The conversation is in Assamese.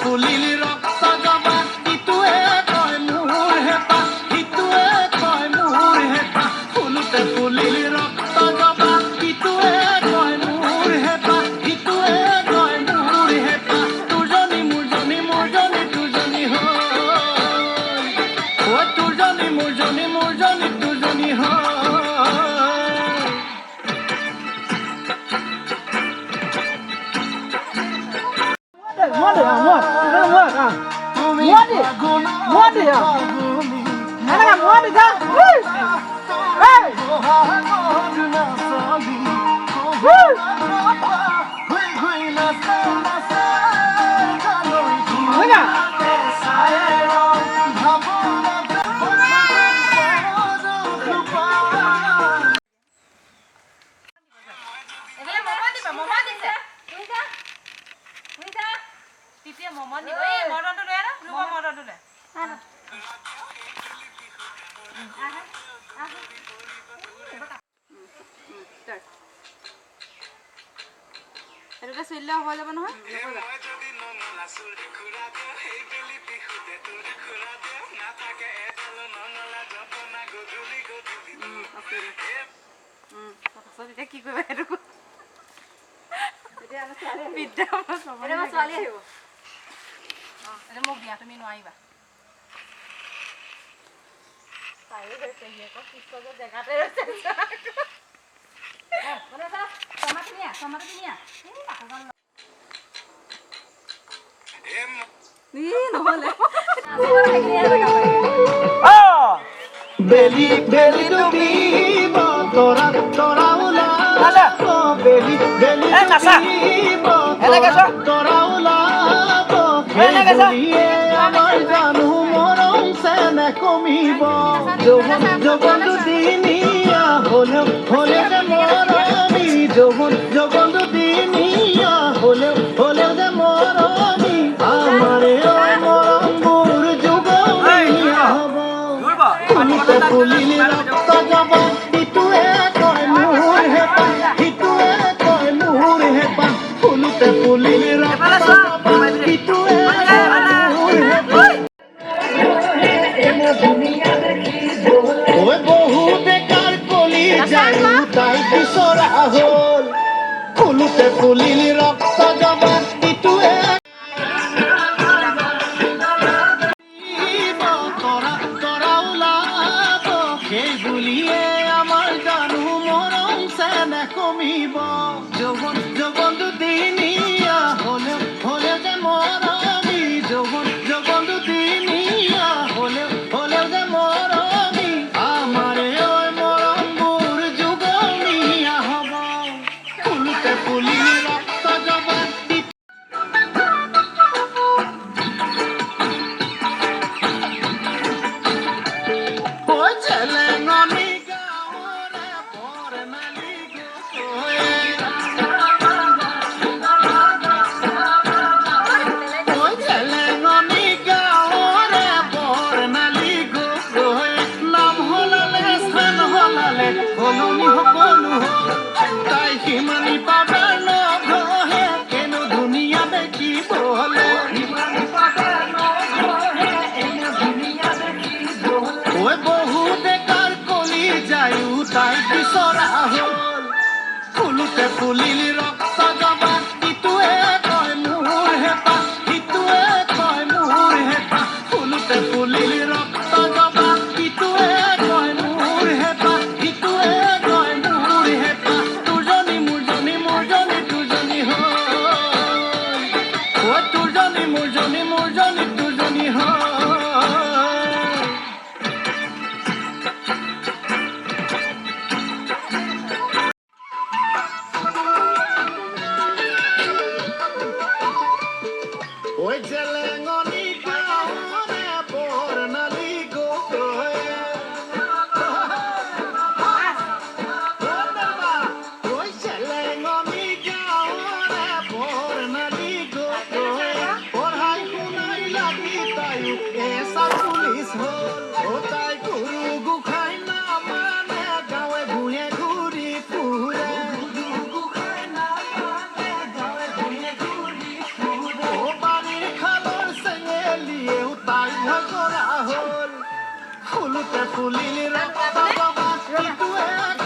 ফুলিল ৰক্ত জবা ইটোৱে কয় মোৰ হেপা ইটোৱে কয় মোৰ হেপা ফুলোতে ফুলিল ৰক্ত জবা ইটোৱে কয় মোৰ হেপা ইটোৱে কয় মোৰ হেপা তোৰজনী মোৰজনী মোৰজনী তোৰজনী হ'ল তোৰজনী মোৰজনী মোৰজনী তোৰজনী হ'ল এটা চলিলে হৈ যাব নহয় এতিয়া কি কৰিবা সেইটো ছোৱালী আহিব মোক বিয়া তুমি নোৱাৰিবা জেগাতে বেলি বেলি ডুবিব তৰা তৰা ওলাব বেলি বেলি ডুবিব তৰা ওলাব সেইবুলিয়ে আমাৰ জানো মৰম চেনেহ কমিব যৌৱন যৌৱন দুদিনীয়া হ'লেও হ'লেও যে মৰমী যৌৱন যৌৱন দুদিনীয়া হ'লেও হ'লেও যে মৰমী আমাৰে মৰমবোৰ যুগমীয়া হ'ব ফুলোতে ফুলিল ৰক্ত জবা ইটোৱে কয় মোৰ হেপা ইটোৱে কয় মোৰ হেপা ফুলোতে ফুলিল ৰক্ত জবা ইটোৱে কয় মোৰ হেপা ঐ বহু বেকাৰ কলি যায় তাই বিচৰা হ'ল ফুলোতে ফুলিল ৰক্ত জবা ইটোৱে সেইবুলিয়ে আমাৰ জানো মৰম চেনেহ কমিব যৌৱন যৌৱন দুদিনীয়া হ'লেও হ'লেও যে মৰমী যৌৱন যৌৱন দুদিনীয়া হ'লেও হ'লেও যে মৰমী আমাৰে মৰমবোৰ যুগমীয়া হ'ব ফুলোতে ফুলিল ৰক্ত জবা সলনি সকলো তাই সিমানি পাবা নঘহে এনো ধুনীয়া দেখিবলে ঐ বহু বেকাৰ কলি যায়ো তাই বিচৰা হ'ল ফুলোতে ফুলিল ৰক্ত জবা ইটোৱে কয় মোৰ হেপা ইটোৱে কয় মোৰ হেপা ফুলোতে ফুলিল ৰক্ত জবা ইটোৱে কয় মোৰ হেপা ইটোৱে কয় মোৰ হেপা তোৰজনী মোৰজনী মোৰজনী তোৰজনী হ'ল তোৰজনী মোৰজনী মোৰজনী তোৰজনী হ'ল ঐ জেলেঙনি গাঁৱৰে বৰ্ণালী গগৈ ঐ জেলেঙনি গাঁৱৰে বৰ্ণালী গগৈ পঢ়াই শুনাই লাগি তাইও এছা পুলিচ হ'ল তাই গুৰু গোসাঁই নামানে গাঁৱে ভূঞে ঘূৰি ফুৰে বাৰীৰ খালৈ হ'ল ফুলোতে ফুলিল ৰক্ত জবা ইটোৱে